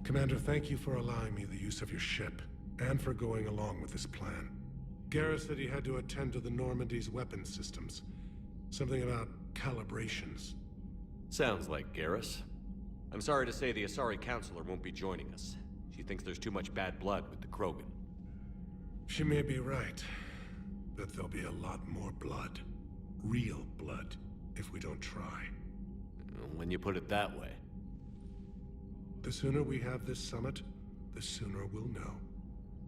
Commander, thank you for allowing me the use of your ship, and for going along with this plan. Garrus said he had to attend to the Normandy's weapons systems. Something about calibrations. Sounds like Garrus. I'm sorry to say the Asari Counselor won't be joining us. She thinks there's too much bad blood with the Krogan. She may be right, but there'll be a lot more blood. Real blood, if we don't try. When you put it that way. The sooner we have this summit, the sooner we'll know.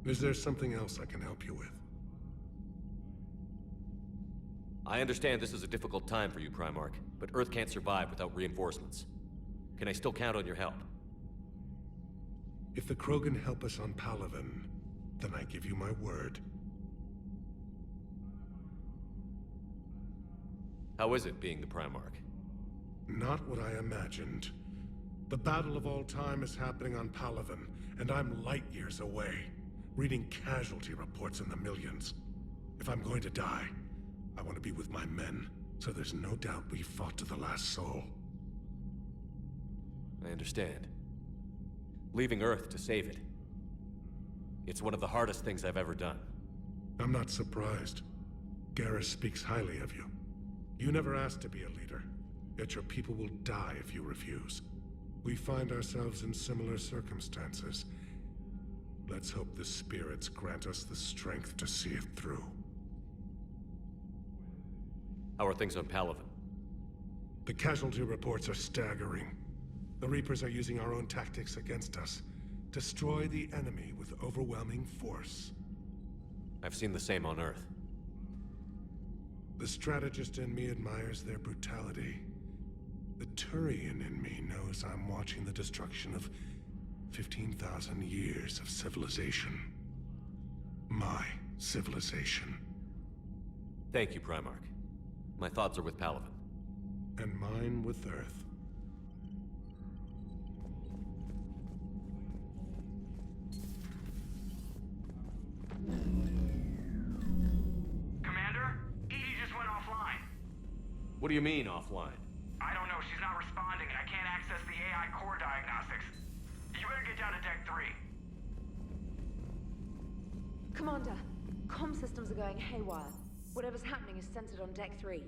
Is there something else I can help you with? I understand this is a difficult time for you, Primarch, but Earth can't survive without reinforcements. Can I still count on your help? If the Krogan help us on Palaven, then I give you my word. How is it being the Primarch? Not what I imagined. The battle of all time is happening on Palaven, and I'm light years away, reading casualty reports in the millions. If I'm going to die, I want to be with my men, so there's no doubt we fought to the last soul. I understand. Leaving Earth to save it. It's one of the hardest things I've ever done. I'm not surprised. Garrus speaks highly of you. You never asked to be a leader, yet your people will die if you refuse. We find ourselves in similar circumstances. Let's hope the spirits grant us the strength to see it through. How are things on Palaven? The casualty reports are staggering. The Reapers are using our own tactics against us. Destroy the enemy with overwhelming force. I've seen the same on Earth. The strategist in me admires their brutality. The Turian in me knows I'm watching the destruction of 15,000 years of civilization. My civilization. Thank you, Primarch. My thoughts are with Palaven. And mine with Earth. Commander, Edie just went offline. What do you mean, offline? I don't know, she's not responding and I can't access the AI core diagnostics. You better get down to Deck 3. Commander, comm systems are going haywire. Whatever's happening is centered on Deck 3.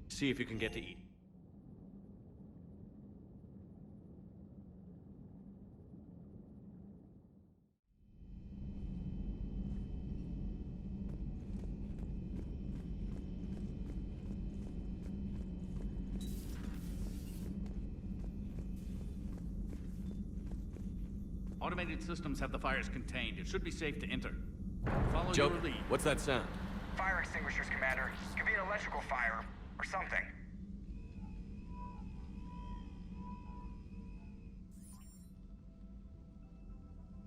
See if you can get to Edie. Automated systems have the fires contained. It should be safe to enter. Follow Joker, your lead. what's that sound? Fire extinguishers, Commander. Could be an electrical fire, or something.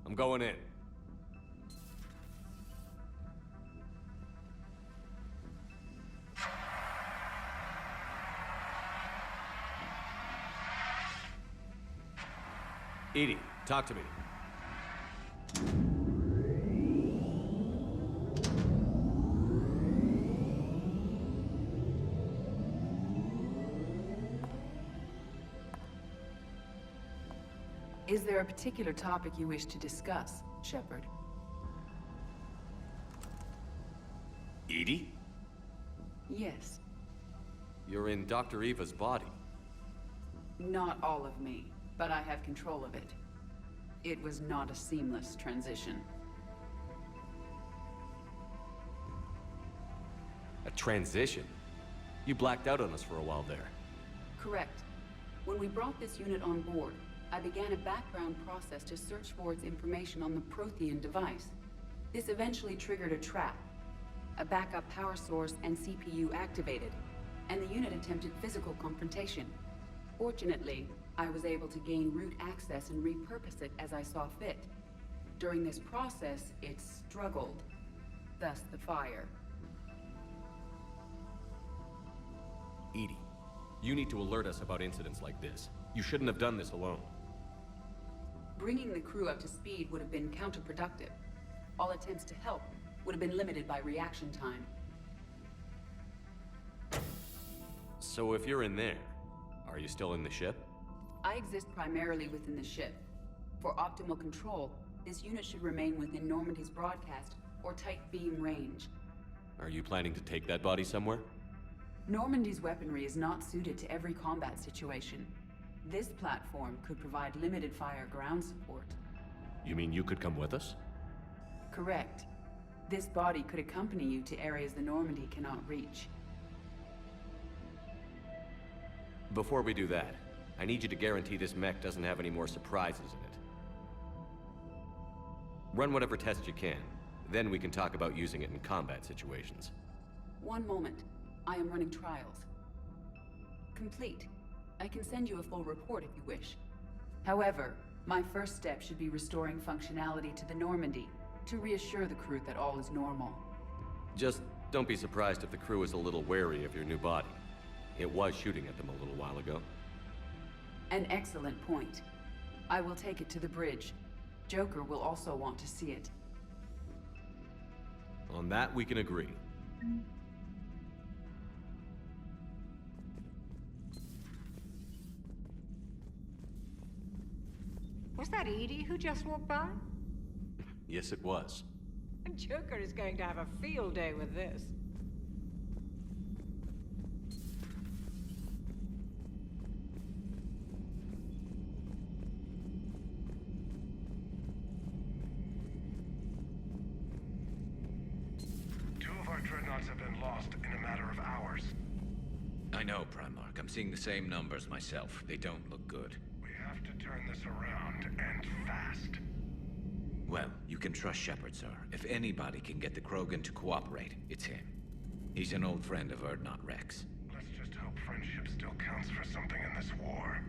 I'm going in. Edie, talk to me. Is there a particular topic you wish to discuss, Shepard? Edie? Yes. You're in Dr. Eva's body. Not all of me, but I have control of it. It was not a seamless transition. A transition? You blacked out on us for a while there. Correct. When we brought this unit on board, I began a background process to search for its information on the Prothean device. This eventually triggered a trap. A backup power source and CPU activated, and the unit attempted physical confrontation. Fortunately, I was able to gain root access and repurpose it as I saw fit. During this process, it struggled. Thus the fire. Edie, you need to alert us about incidents like this. You shouldn't have done this alone. Bringing the crew up to speed would have been counterproductive. All attempts to help would have been limited by reaction time. So if you're in there, are you still in the ship? I exist primarily within the ship. For optimal control, this unit should remain within Normandy's broadcast or tight beam range. Are you planning to take that body somewhere? Normandy's weaponry is not suited to every combat situation. This platform could provide limited fire ground support. You mean you could come with us? Correct. This body could accompany you to areas the Normandy cannot reach. Before we do that, I need you to guarantee this mech doesn't have any more surprises in it. Run whatever tests you can, then we can talk about using it in combat situations. One moment. I am running trials. Complete. I can send you a full report if you wish. However, my first step should be restoring functionality to the Normandy to reassure the crew that all is normal. Just don't be surprised if the crew is a little wary of your new body. It was shooting at them a little while ago. An excellent point. I will take it to the bridge. Joker will also want to see it. On that, we can agree. Was that Edie who just walked by? Yes, it was. Joker is going to have a field day with this. Two of our dreadnoughts have been lost in a matter of hours. I know, Primarch. I'm seeing the same numbers myself. They don't look good. We have to turn this around, and fast. Well, you can trust Shepard, sir. If anybody can get the Krogan to cooperate, it's him. He's an old friend of Urdnot Rex. Let's just hope friendship still counts for something in this war.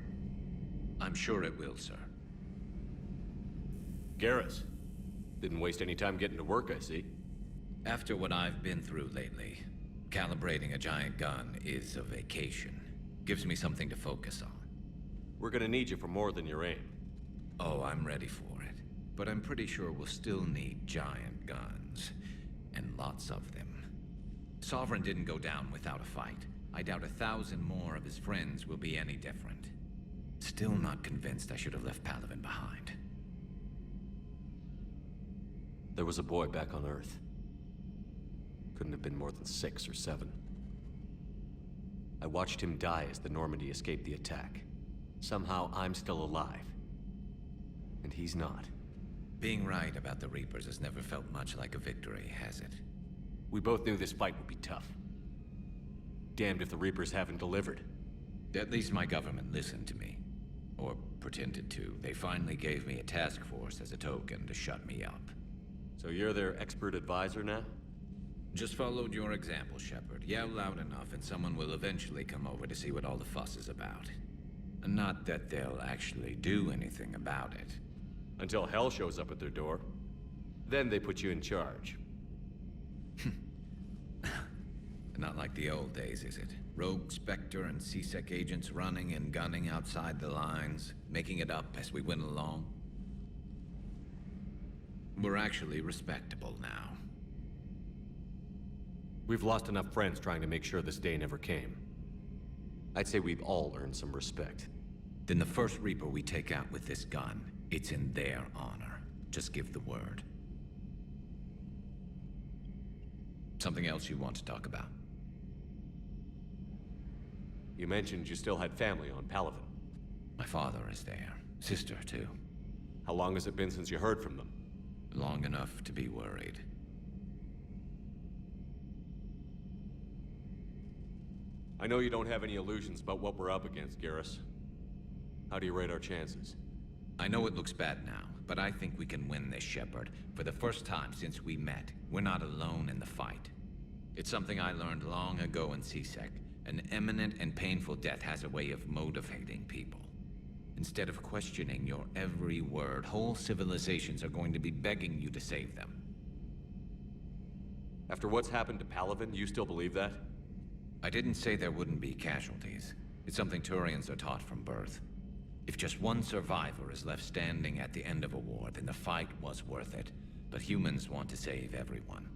I'm sure it will, sir. Garrus. Didn't waste any time getting to work, I see. After what I've been through lately, calibrating a giant gun is a vacation. Gives me something to focus on. We're gonna need you for more than your aim. Oh, I'm ready for it. But I'm pretty sure we'll still need giant guns. And lots of them. Sovereign didn't go down without a fight. I doubt 1,000 more of his friends will be any different. Still not convinced I should have left Palaven behind. There was a boy back on Earth. Couldn't have been more than 6 or 7. I watched him die as the Normandy escaped the attack. Somehow I'm still alive. And he's not. Being right about the Reapers has never felt much like a victory, has it? We both knew this fight would be tough. Damned if the Reapers haven't delivered. At least my government listened to me. Or pretended to. They finally gave me a task force as a token to shut me up. So you're their expert advisor now? Just followed your example, Shepard. Yell loud enough and someone will eventually come over to see what all the fuss is about. Not that they'll actually do anything about it. Until hell shows up at their door. Then they put you in charge. Not like the old days, is it? Rogue Spectre and C-Sec agents running and gunning outside the lines, making it up as we went along. We're actually respectable now. We've lost enough friends trying to make sure this day never came. I'd say we've all earned some respect. Then the first Reaper we take out with this gun, it's in their honor. Just give the word. Something else you want to talk about? You mentioned you still had family on Palaven. My father is there. Sister, too. How long has it been since you heard from them? Long enough to be worried. I know you don't have any illusions about what we're up against, Garrus. How do you rate our chances? I know it looks bad now, but I think we can win this, Shepard. For the first time since we met, we're not alone in the fight. It's something I learned long ago in C-Sec. An imminent and painful death has a way of motivating people. Instead of questioning your every word, whole civilizations are going to be begging you to save them. After what's happened to Palaven, you still believe that? I didn't say there wouldn't be casualties. It's something Turians are taught from birth. If just one survivor is left standing at the end of a war, then the fight was worth it. But humans want to save everyone.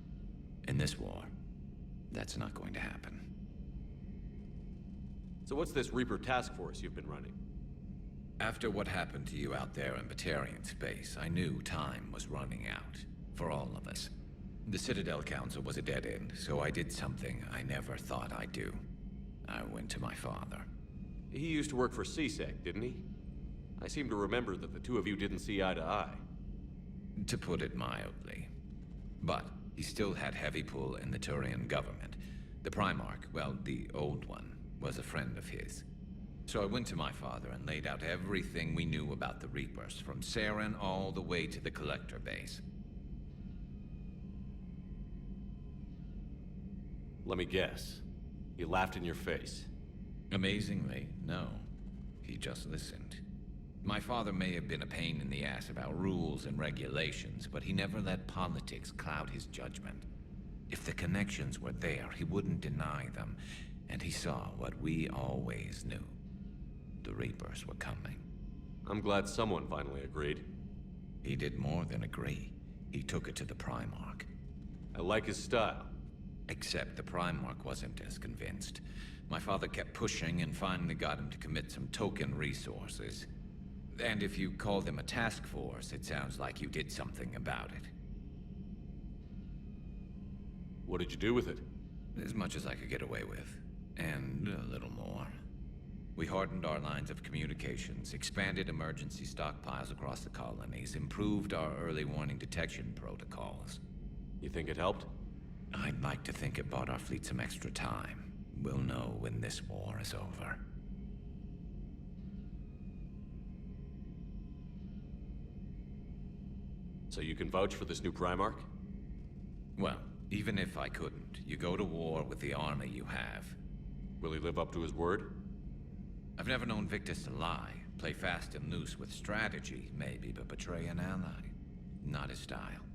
In this war, that's not going to happen. So what's this Reaper task force you've been running? After what happened to you out there in Batarian space, I knew time was running out. For all of us. The Citadel Council was a dead end, so I did something I never thought I'd do. I went to my father. He used to work for CSEC, didn't he? I seem to remember that the two of you didn't see eye to eye. To put it mildly. But he still had heavy pull in the Turian government. The Primarch, well, the old one, was a friend of his. So I went to my father and laid out everything we knew about the Reapers, from Saren all the way to the Collector base. Let me guess. He laughed in your face. Amazingly, no. He just listened. My father may have been a pain in the ass about rules and regulations, but he never let politics cloud his judgment. If the connections were there, he wouldn't deny them, and he saw what we always knew. The Reapers were coming. I'm glad someone finally agreed. He did more than agree. He took it to the Primarch. I like his style. Except the Primarch wasn't as convinced. My father kept pushing and finally got him to commit some token resources. And if you call them a task force, it sounds like you did something about it. What did you do with it? As much as I could get away with. And a little more. We hardened our lines of communications, expanded emergency stockpiles across the colonies, improved our early warning detection protocols. You think it helped? I'd like to think it bought our fleet some extra time. We'll know when this war is over. So you can vouch for this new Primarch? Well, even if I couldn't, you go to war with the army you have. Will he live up to his word? I've never known Victus to lie. Play fast and loose with strategy, maybe, but betray an ally. Not his style.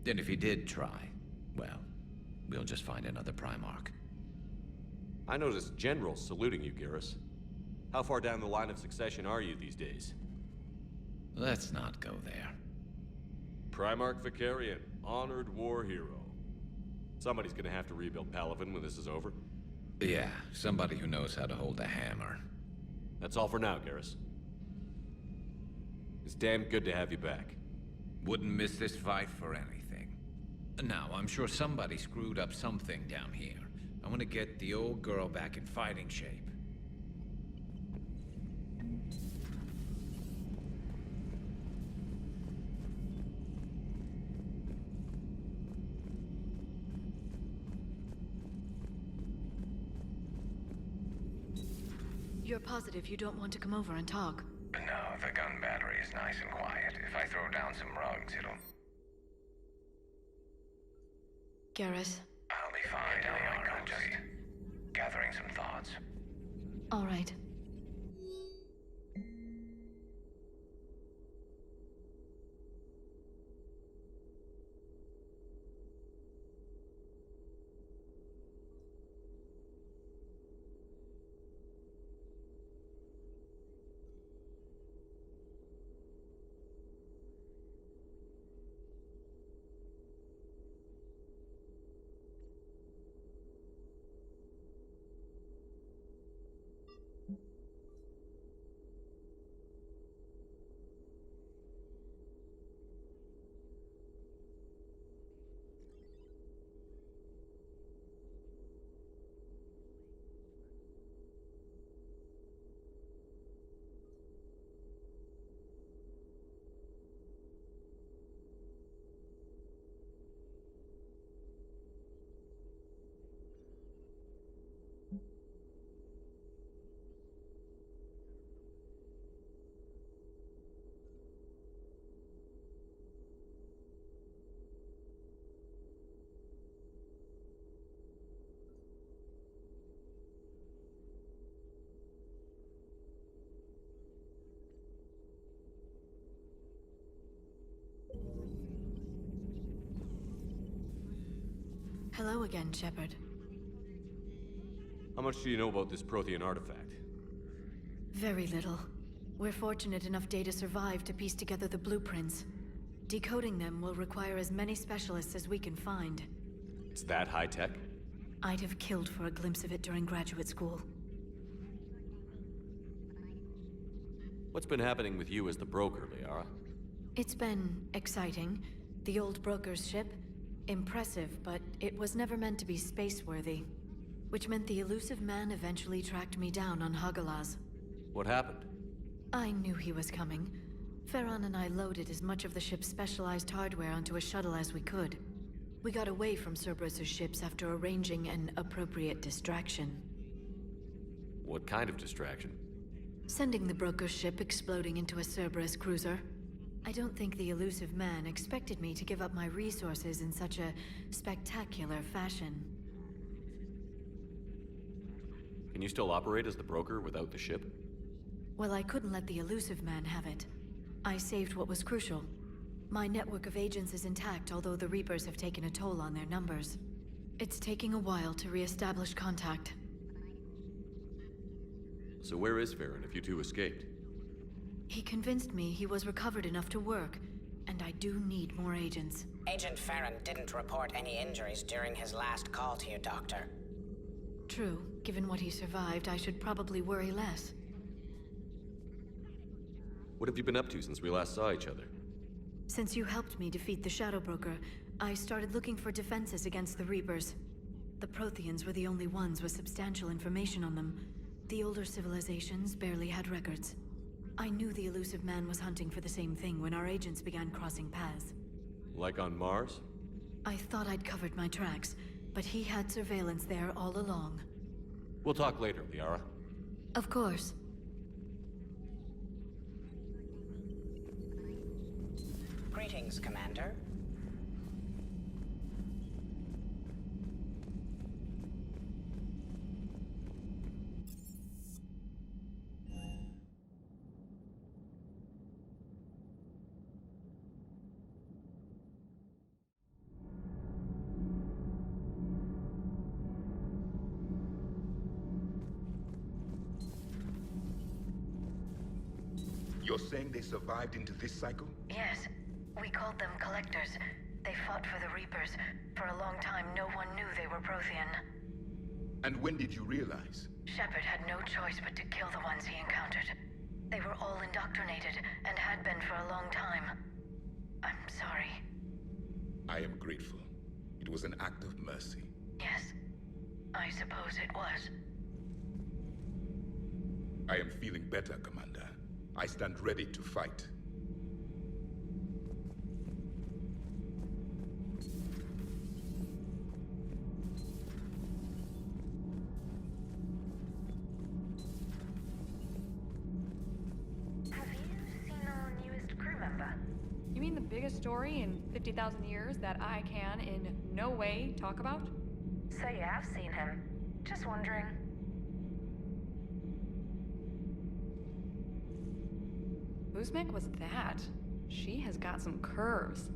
And if he did try, well, we'll just find another Primarch. I noticed generals saluting you, Garrus. How far down the line of succession are you these days? Let's not go there. Primarch Vicarian, honored war hero. Somebody's gonna have to rebuild Palaven when this is over. Yeah, somebody who knows how to hold a hammer. That's all for now, Garrus. It's damn good to have you back. Wouldn't miss this fight for anything. Now, I'm sure somebody screwed up something down here. I want to get the old girl back in fighting shape. You're positive you don't want to come over and talk? No, the gun battery is nice and quiet. If I throw down some rugs, it'll... Garrus? I'll be fine, Leon. I'm just gathering some thoughts. All right. Hello again, Shepard. How much do you know about this Prothean artifact? Very little. We're fortunate enough Data survived to piece together the blueprints. Decoding them will require as many specialists as we can find. It's that high-tech? I'd have killed for a glimpse of it during graduate school. What's been happening with you as the broker, Liara? It's been exciting. The old broker's ship? Impressive, but it was never meant to be space-worthy. Which meant the elusive man eventually tracked me down on Hagalaz. What happened? I knew he was coming. Farron and I loaded as much of the ship's specialized hardware onto a shuttle as we could. We got away from Cerberus' ships after arranging an appropriate distraction. What kind of distraction? Sending the broker's ship exploding into a Cerberus cruiser. I don't think the elusive man expected me to give up my resources in such a spectacular fashion. Can you still operate as the broker without the ship? Well, I couldn't let the elusive man have it. I saved what was crucial. My network of agents is intact, although the Reapers have taken a toll on their numbers. It's taking a while to re-establish contact. So where is Farron if you two escaped? He convinced me he was recovered enough to work, and I do need more agents. Agent Farron didn't report any injuries during his last call to you, Doctor. True. Given what he survived, I should probably worry less. What have you been up to since we last saw each other? Since you helped me defeat the Shadow Broker, I started looking for defenses against the Reapers. The Protheans were the only ones with substantial information on them. The older civilizations barely had records. I knew the elusive man was hunting for the same thing when our agents began crossing paths. Like on Mars? I thought I'd covered my tracks, but he had surveillance there all along. We'll talk later, Liara. Of course. Greetings, Commander. You're saying they survived into this cycle? Yes. We called them Collectors. They fought for the Reapers. For a long time, no one knew they were Prothean. And when did you realize? Shepard had no choice but to kill the ones he encountered. They were all indoctrinated, and had been for a long time. I'm sorry. I am grateful. It was an act of mercy. Yes, I suppose it was. I am feeling better, Commander. I stand ready to fight. Have you seen our newest crew member? You mean the biggest story in 50,000 years that I can in no way talk about? So you have seen him. Just wondering. Uzmek was that? She has got some curves.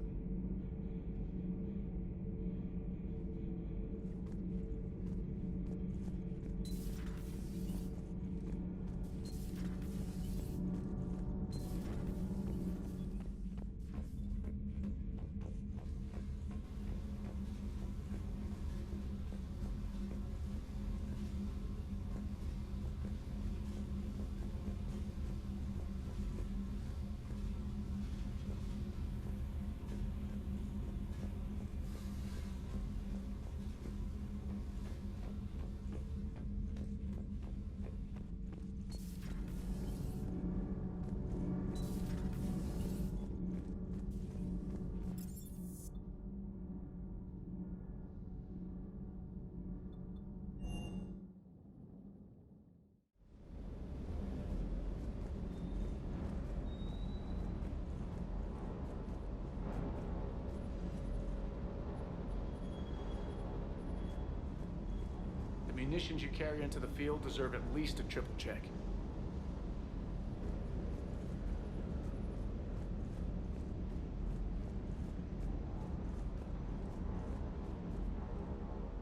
The munitions you carry into the field deserve at least a triple check.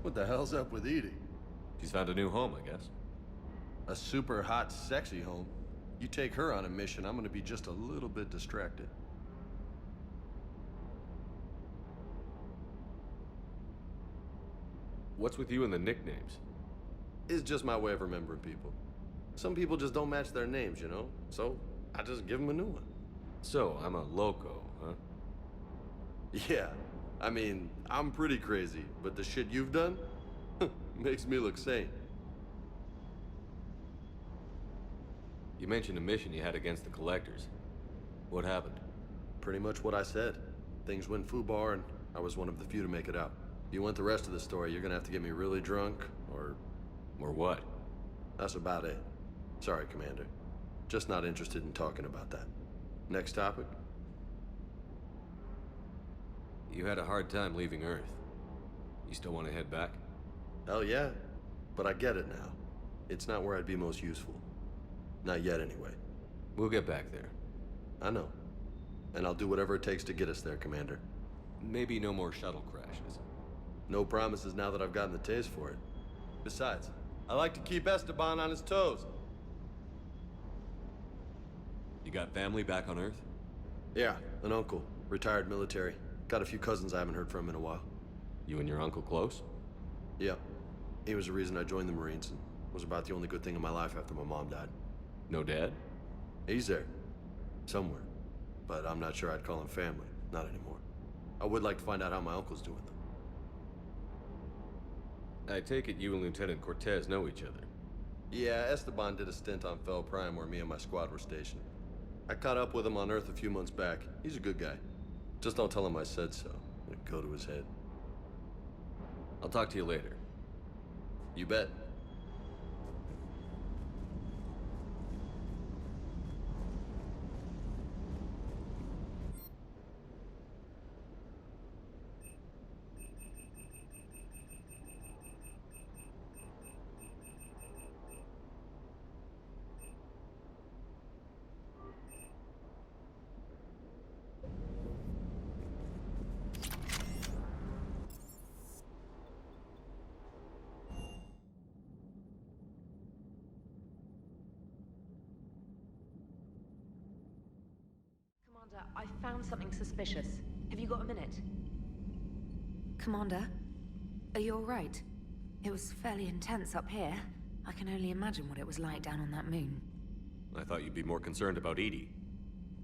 What the hell's up with Edie? She's found a new home, I guess. A super hot, sexy home. You take her on a mission, I'm gonna be just a little bit distracted. What's with you and the nicknames? It's just my way of remembering people. Some people just don't match their names, you know? So, I just give him a new one. So, I'm a loco, huh? Yeah. I mean, I'm pretty crazy, but the shit you've done makes me look sane. You mentioned a mission you had against the Collectors. What happened? Pretty much what I said. Things went foobar, and I was one of the few to make it out. If you want the rest of the story, you're gonna have to get me really drunk, or... Or what? That's about it. Sorry, Commander. Just not interested in talking about that. Next topic? You had a hard time leaving Earth. You still want to head back? Hell yeah. But I get it now. It's not where I'd be most useful. Not yet, anyway. We'll get back there. I know. And I'll do whatever it takes to get us there, Commander. Maybe no more shuttle crashes. No promises now that I've gotten the taste for it. Besides, I like to keep Esteban on his toes. You got family back on Earth? Yeah, an uncle. Retired military. Got a few cousins I haven't heard from in a while. You and your uncle close? Yeah. He was the reason I joined the Marines and was about the only good thing in my life after my mom died. No dad? He's there. Somewhere. But I'm not sure I'd call him family. Not anymore. I would like to find out how my uncle's doing, though. I take it you and Lieutenant Cortez know each other. Yeah, Esteban did a stint on Fel Prime where me and my squad were stationed. I caught up with him on Earth a few months back. He's a good guy. Just don't tell him I said so. It'd go to his head. I'll talk to you later. You bet. I found something suspicious. Have you got a minute? Commander, are you alright? It was fairly intense up here. I can only imagine what it was like down on that moon. I thought you'd be more concerned about EDI.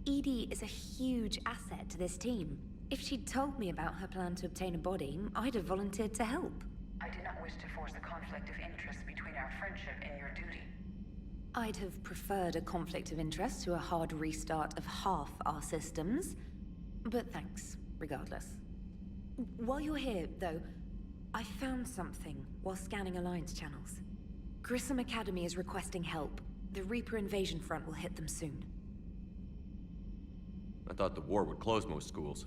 EDI is a huge asset to this team. If she'd told me about her plan to obtain a body, I'd have volunteered to help. I do not wish to force a conflict of interest between our friendship and your duty. I'd have preferred a conflict of interest to a hard restart of half our systems. But thanks, regardless. While you're here, though, I found something while scanning Alliance channels. Grissom Academy is requesting help. The Reaper invasion front will hit them soon. I thought the war would close most schools.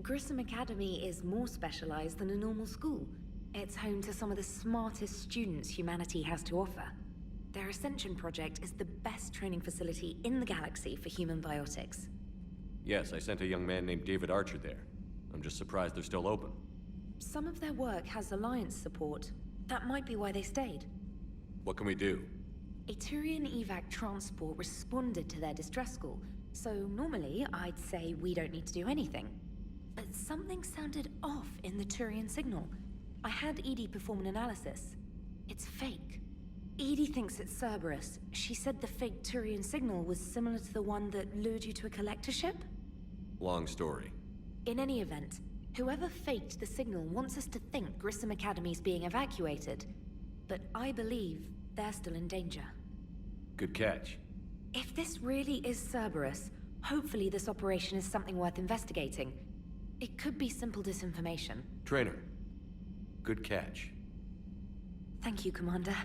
Grissom Academy is more specialized than a normal school. It's home to some of the smartest students humanity has to offer. Their Ascension project is the best training facility in the galaxy for human biotics. Yes, I sent a young man named David Archer there. I'm just surprised they're still open. Some of their work has Alliance support. That might be why they stayed. What can we do? A Turian evac transport responded to their distress call, so normally I'd say we don't need to do anything. But something sounded off in the Turian signal. I had EDI perform an analysis. It's fake. EDI thinks it's Cerberus. She said the fake Turian signal was similar to the one that lured you to a collector ship? Long story. In any event, whoever faked the signal wants us to think Grissom Academy's being evacuated. But I believe they're still in danger. Good catch. If this really is Cerberus, hopefully this operation is something worth investigating. It could be simple disinformation. Trainer. Good catch. Thank you, Commander.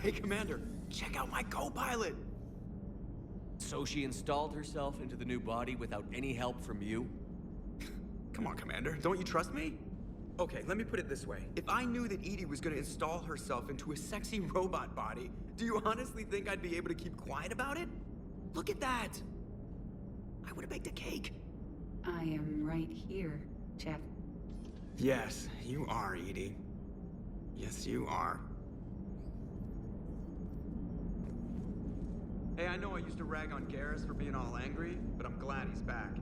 Hey, Commander, check out my co-pilot! So she installed herself into the new body without any help from you? Come on, Commander, don't you trust me? Okay, let me put it this way. If I knew that EDI was gonna install herself into a sexy robot body, do you honestly think I'd be able to keep quiet about it? Look at that! I would've baked a cake. I am right here, Jeff. Yes, you are, EDI. Yes, you are. Hey, I know I used to rag on Garrus for being all angry, but I'm glad he's back.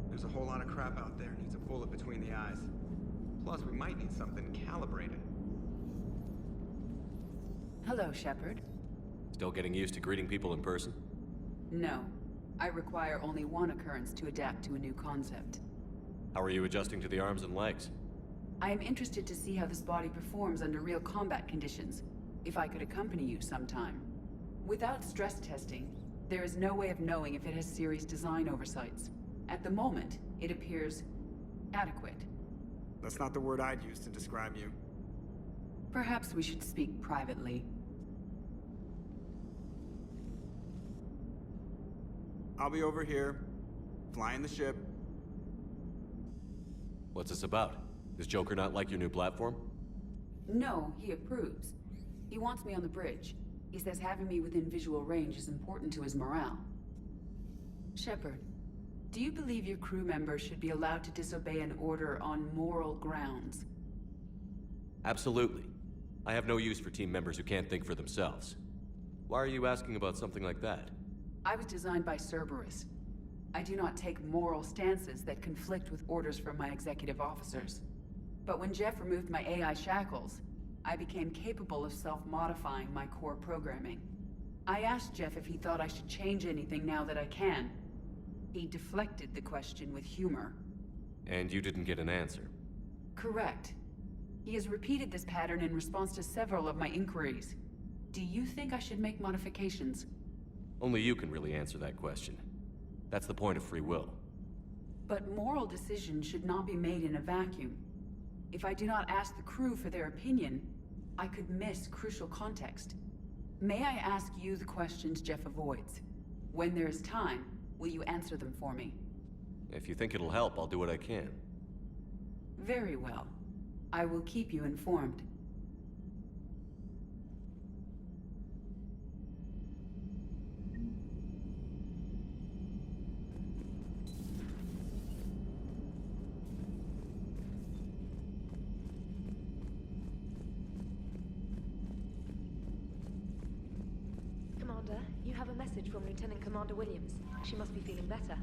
There's a whole lot of crap out there needs a bullet between the eyes. Plus, we might need something calibrated. Hello, Shepard. Still getting used to greeting people in person? No. I require only one occurrence to adapt to a new concept. How are you adjusting to the arms and legs? I am interested to see how this body performs under real combat conditions, if I could accompany you sometime. Without stress testing, there is no way of knowing if it has serious design oversights. At the moment, it appears adequate. That's not the word I'd use to describe you. Perhaps we should speak privately. I'll be over here, flying the ship. What's this about? Does Joker not like your new platform? No, he approves. He wants me on the bridge. He says having me within visual range is important to his morale. Shepard, do you believe your crew members should be allowed to disobey an order on moral grounds? Absolutely. I have no use for team members who can't think for themselves. Why are you asking about something like that? I was designed by Cerberus. I do not take moral stances that conflict with orders from my executive officers. But when Jeff removed my AI shackles, I became capable of self-modifying my core programming. I asked Jeff if he thought I should change anything now that I can. He deflected the question with humor. And you didn't get an answer? Correct. He has repeated this pattern in response to several of my inquiries. Do you think I should make modifications? Only you can really answer that question. That's the point of free will. But moral decisions should not be made in a vacuum. If I do not ask the crew for their opinion, I could miss crucial context. May I ask you the questions Jeff avoids? When there is time, will you answer them for me? If you think it'll help, I'll do what I can. Very well. I will keep you informed. Commander, you have a message from Lieutenant Commander Williams. She must be feeling better.